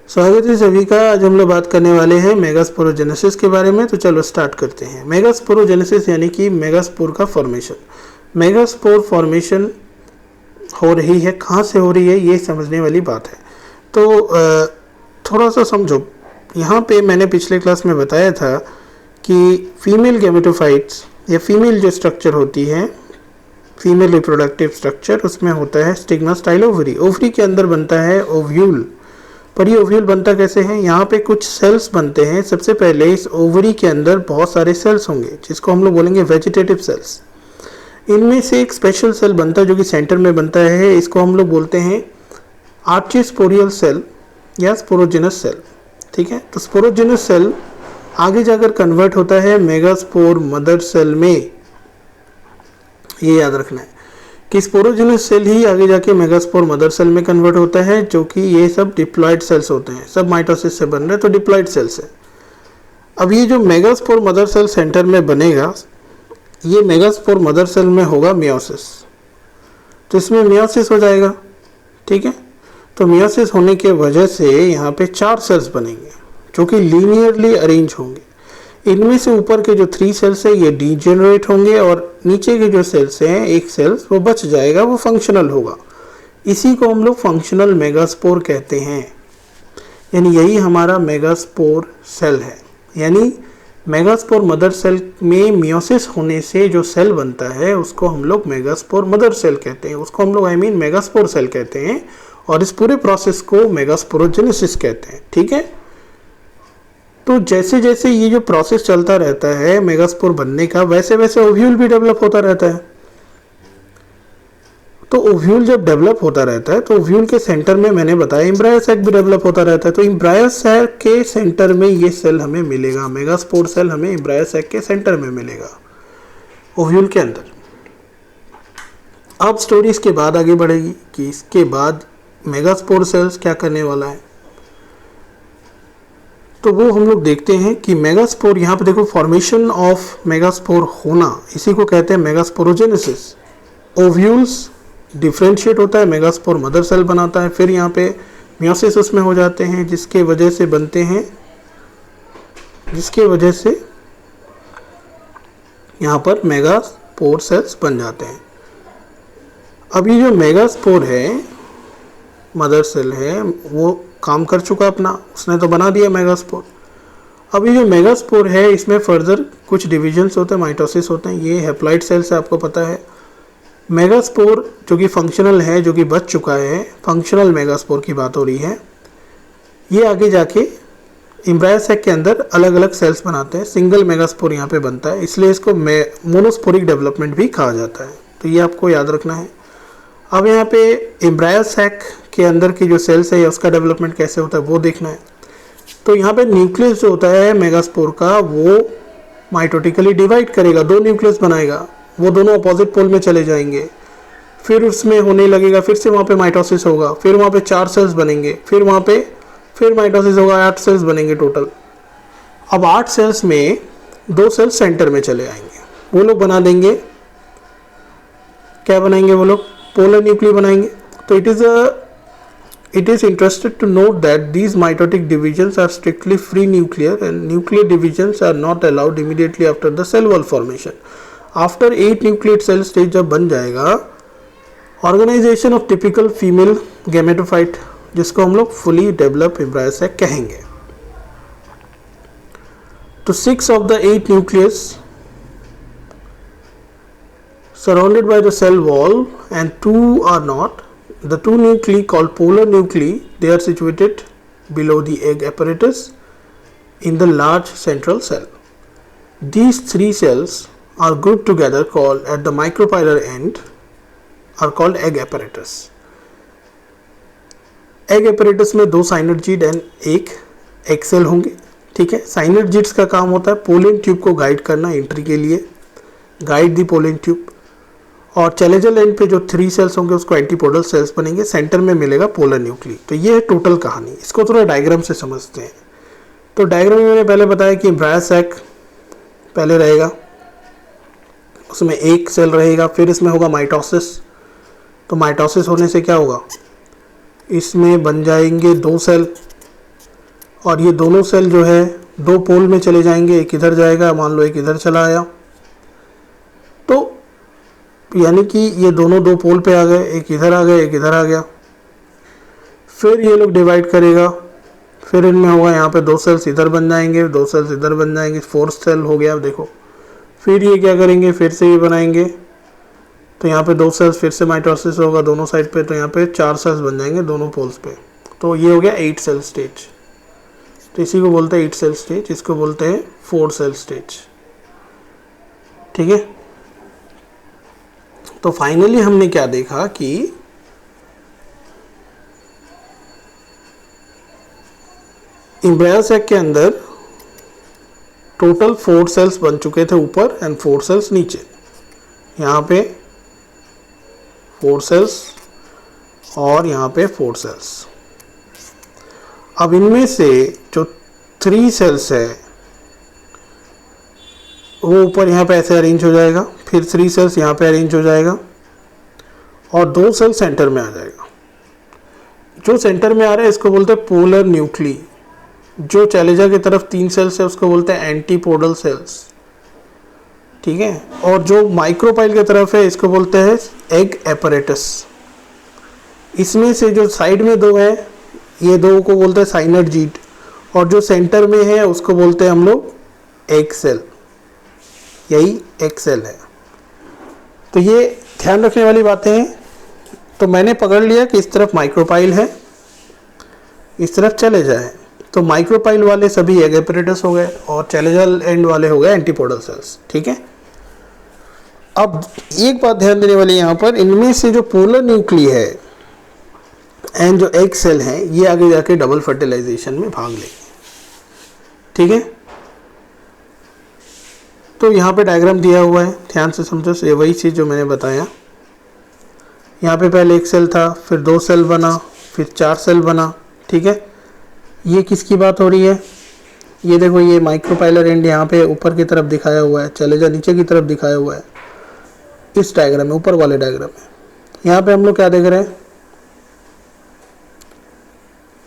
स्वागत है सभी का। आज हम लोग बात करने वाले हैं मेगास्पोरोजेनेसिस के बारे में। तो चलो स्टार्ट करते हैं। मेगास्पोरोजेनेसिस यानी कि मेगास्पोर का फॉर्मेशन। मेगास्पोर फॉर्मेशन हो रही है, कहाँ से हो रही है ये समझने वाली बात है। तो थोड़ा सा समझो। यहाँ पे मैंने पिछले क्लास में बताया था कि फीमेल गैमेटोफाइट्स या फीमेल जो स्ट्रक्चर होती है, फीमेल रिप्रोडक्टिव स्ट्रक्चर, उसमें होता है स्टिग्मा स्टाइल ओवरी। ओवरी के अंदर बनता है ओव्यूल। पर ये ओव्यूल बनता कैसे है? यहाँ पे कुछ सेल्स बनते हैं। सबसे पहले इस ओवरी के अंदर बहुत सारे सेल्स होंगे जिसको हम लोग बोलेंगे वेजिटेटिव सेल्स। इनमें से एक स्पेशल सेल बनता है जो कि सेंटर में बनता है। इसको हम लोग बोलते हैं आर्चिस्पोरियल सेल या स्पोरोजेनस सेल। ठीक है, तो स्पोरोजेनस सेल आगे जाकर कन्वर्ट होता है मेगास्पोर मदर सेल में। ये याद रखना है कि स्पोरोजेनस सेल ही आगे जाके मेगास्पोर मदर सेल में कन्वर्ट होता है, जो कि ये सब डिप्लॉइड सेल्स होते हैं। सब माइटोसिस से बन रहे हैं तो डिप्लॉइड सेल्स है। अब ये जो मेगास्पोर मदर सेल सेंटर में बनेगा, ये मेगास्पोर मदर सेल में होगा मियोसिस। तो इसमें मियोसिस हो जाएगा। ठीक है, तो मियोसिस होने के वजह से यहाँ पे 4 सेल्स बनेंगे जो कि लीनियरली अरेंज होंगे। इनमें से ऊपर के जो 3 सेल्स है ये डीजेनरेट होंगे और नीचे के जो सेल्स हैं, एक सेल्स वो बच जाएगा, वो फंक्शनल होगा। इसी को हम लोग फंक्शनल मेगास्पोर कहते हैं। यानी यही हमारा मेगास्पोर सेल है। यानी मेगास्पोर मदर सेल में मियोसिस होने से जो सेल बनता है उसको हम लोग मेगास्पोर मदर सेल कहते हैं। उसको हम लोग मेगास्पोर सेल कहते हैं और इस पूरे प्रोसेस को मेगास्पोरोजेनेसिस कहते हैं। ठीक है, तो जैसे जैसे ये जो प्रोसेस चलता रहता है मेगास्पोर बनने का, वैसे वैसे ओव्यूल भी डेवलप होता रहता है। तो ओव्यूल जब डेवलप होता रहता है तो ओव्यूल के सेंटर में मैंने बताया एम्ब्रायो सैक भी डेवलप होता रहता है। तो एम्ब्रायो सैक के सेंटर में ये सेल हमें मिलेगा, मेगास्पोर सेल हमें एम्ब्रायो सैक के सेंटर में मिलेगा, ओव्यूल के अंदर। अब स्टोरी इसके बाद आगे बढ़ेगी कि इसके बाद मेगास्पोर सेल्स क्या करने वाला है। तो वो हम लोग देखते हैं कि मेगास्पोर, यहाँ पे देखो फॉर्मेशन ऑफ मेगास्पोर होना, इसी को कहते हैं मेगास्पोरोजेनेसिस। ओव्यूल्स डिफ्रेंशिएट होता है, मेगास्पोर मदर सेल बनाता है, फिर यहाँ पे मियोसिस उसमें हो जाते हैं जिसके वजह से बनते हैं, जिसके वजह से यहाँ पर मेगास्पोर सेल्स बन जाते हैं। अब ये जो मेगास्पोर है, मदर सेल है, वो काम कर चुका अपना, उसने तो बना दिया मेगास्पोर। अब ये जो मेगास्पोर है इसमें फर्दर कुछ डिविजन्स होते हैं, माइटोसिस होते हैं। ये हैप्लॉइड सेल्स है, आपको पता है। मेगास्पोर जो कि फंक्शनल है, जो कि बच चुका है, फंक्शनल मेगास्पोर की बात हो रही है। ये आगे जाके एम्ब्रायो सैक के अंदर अलग अलग सेल्स बनाते हैं। सिंगल मेगास्पोर यहाँ पे बनता है, इसलिए इसको मोनोस्पोरिक डेवलपमेंट भी कहा जाता है। तो ये आपको याद रखना है। अब यहाँ पे एम्ब्रायो सैक के अंदर की जो सेल्स है उसका डेवलपमेंट कैसे होता है वो देखना है। तो यहाँ पे न्यूक्लियस जो होता है मेगास्पोर का, वो माइटोटिकली डिवाइड करेगा, 2 न्यूक्लियस बनाएगा। वो दोनों अपोजिट पोल में चले जाएंगे, फिर उसमें होने लगेगा, फिर से वहाँ पे माइटोसिस होगा, फिर वहाँ पे 4 सेल्स बनेंगे, फिर वहाँ पे फिर माइटोसिस होगा, 8 सेल्स बनेंगे टोटल। अब 8 सेल्स में 2 सेल्स सेंटर में चले आएंगे, वो लोग बना देंगे, क्या बनाएंगे वो लोग? पोलर न्यूक्ली बनाएंगे। तो it is interested to note that these mitotic divisions are strictly free nuclear and nuclear divisions are not allowed immediately after the cell wall formation. After 8 nucleate cell stage जब बन जाएगा, organization of typical female gametophyte, जिसको हम लोग fully developed embryo sac कहेंगे। तो 6 of the 8 nucleus surrounded by the cell wall and 2 are not. The 2 nuclei called polar nuclei, they are situated below the egg apparatus in the large central cell. These 3 cells are grouped together called at the micropylar end are called egg apparatus. Egg apparatus में 2 साइनर्जिड and 1 egg cell होंगे। ठीक है, साइनर्जिड्स का काम होता है pollen tube को guide करना, एंट्री के लिए गाइड दी पोलिन ट्यूब। और चैलेजल एंड पे जो 3 सेल्स होंगे उसको एंटीपोडल सेल्स बनेंगे, सेंटर में मिलेगा पोलर न्यूक्ली। तो ये है टोटल कहानी। इसको थोड़ा डायग्राम से समझते हैं। तो डायग्राम में मैंने पहले बताया कि एम्ब्रायो सैक पहले रहेगा, उसमें 1 सेल रहेगा, फिर इसमें होगा माइटोसिस। तो माइटोसिस होने से क्या होगा, इसमें बन जाएंगे 2 सेल, और ये दोनों सेल जो है दो पोल में चले जाएंगे, एक इधर जाएगा, मान लो एक इधर चला आया, तो यानी कि ये दोनों दो पोल पे आ गए, एक इधर आ गया, एक इधर आ गया। फिर ये लोग डिवाइड करेगा, फिर इनमें होगा यहाँ पे दो सेल्स इधर बन जाएंगे, दो सेल्स इधर बन जाएंगे, फोर्थ सेल हो गया। देखो फिर ये क्या करेंगे, फिर से ये बनाएंगे, तो यहाँ पे दो सेल्स फिर से माइटोसिस होगा दोनों साइड पे, तो यहाँ पे 4 सेल्स बन जाएंगे दोनों पोल्स पे। तो ये हो गया 8 सेल स्टेज। तो इसी को बोलते हैं 8 सेल स्टेज, इसको बोलते हैं 4 सेल स्टेज। ठीक है। तो फाइनली हमने क्या देखा कि एम्ब्रायो सैक के अंदर टोटल 4 सेल्स बन चुके थे ऊपर एंड 4 सेल्स नीचे। यहाँ पे 4 सेल्स और यहाँ पे 4 सेल्स। अब इनमें से जो 3 सेल्स है वो ऊपर यहाँ पे ऐसे अरेंज हो जाएगा, फिर 3 सेल्स यहाँ पे अरेंज हो जाएगा और 2 सेल सेंटर में आ जाएगा। जो सेंटर में आ रहा है इसको बोलते हैं पोलर न्यूक्ली। जो चैलेजा की तरफ 3 सेल्स है उसको बोलते हैं एंटीपोडल सेल्स। ठीक है। और जो माइक्रोपाइल की तरफ है इसको बोलते हैं एग एपरेटस। इसमें से जो साइड में दो है ये दो को बोलते हैं साइनर्जीड, और जो सेंटर में है उसको बोलते हैं हम लोग एग सेल। यही एग सेल है। तो ये ध्यान रखने वाली बातें हैं। तो मैंने पकड़ लिया कि इस तरफ माइक्रोपाइल है, इस तरफ चैलेजा है, तो माइक्रोपाइल वाले सभी एग एपरेटस हो गए और चैलेजल एंड वाले हो गए एंटीपोडल सेल्स। ठीक है। अब एक बात ध्यान देने वाली यहाँ पर, इनमें से जो पोलर न्यूक्ली है एंड जो एग सेल है ये आगे जाके डबल फर्टिलाइजेशन में भाग लेंगे। ठीक है। तो यहाँ पे डायग्राम दिया हुआ है, ध्यान से समझो। ये वही चीज़ जो मैंने बताया। यहाँ पे पहले एक सेल था, फिर 2 सेल बना, फिर 4 सेल बना। ठीक है। ये किसकी बात हो रही है? ये देखो, ये माइक्रोपाइलर एंड यहाँ पे ऊपर की तरफ दिखाया हुआ है, चैलेजा नीचे की तरफ दिखाया हुआ है इस डायग्राम में, ऊपर वाले डायग्राम में। यहाँ पे हम लोग क्या देख रहे हैं?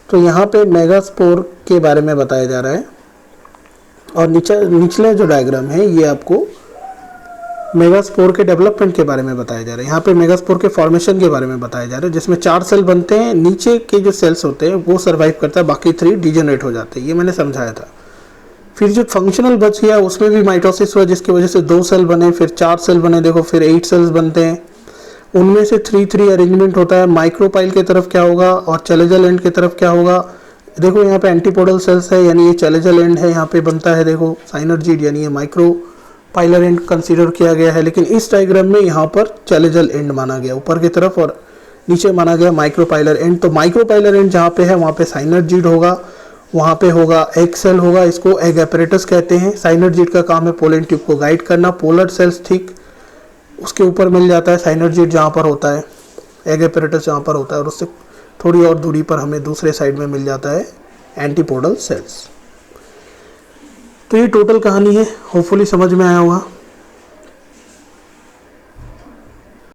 तो यहाँ पे मेगास्पोर के बारे में बताया जा रहा है और निचले जो डायग्राम है ये आपको मेगास्पोर के डेवलपमेंट के बारे में बताया जा रहा है। यहाँ पे मेगास्पोर के फॉर्मेशन के बारे में बताया जा रहा है, जिसमें 4 सेल बनते हैं। नीचे के जो सेल्स होते हैं वो सर्वाइव करता है, बाकी 3 डिजेनरेट हो जाते हैं। ये मैंने समझाया था। फिर जो फंक्शनल बच गया उसमें भी माइटोसिस हुआ, जिसकी वजह से 2 सेल बने, फिर 4 सेल बने, देखो फिर 8 सेल्स बनते हैं। उनमें से 3-3 अरेंजमेंट होता है। माइक्रोपाइल की तरफ क्या होगा और चैलेजल एंड की तरफ क्या होगा? देखो यहाँ पे एंटीपोडल सेल्स है, यानी ये चैलेजल एंड है, यहाँ पे बनता है देखो साइनर्जीड, यानी ये माइक्रोपाइलर एंड कंसीडर किया गया है। लेकिन इस डायग्राम में यहाँ पर चैलेजल एंड माना गया ऊपर की तरफ, और नीचे माना गया माइक्रोपाइलर एंड। तो माइक्रोपाइलर एंड जहाँ पे है वहाँ पे साइनर्जीड होगा, वहाँ पे होगा एग सेल होगा, इसको एग एपरेटस कहते हैं। साइनर्जीड का काम है पोलन ट्यूब को गाइड करना। पोलर सेल्स ठीक उसके ऊपर मिल जाता है साइनर्जीड जहाँ पर होता है, एग एपरेटस जहाँ पर होता है, और उससे थोड़ी और दूरी पर हमें दूसरे साइड में मिल जाता है एंटीपोडल सेल्स। तो ये टोटल कहानी है, होपफुली समझ में आया होगा।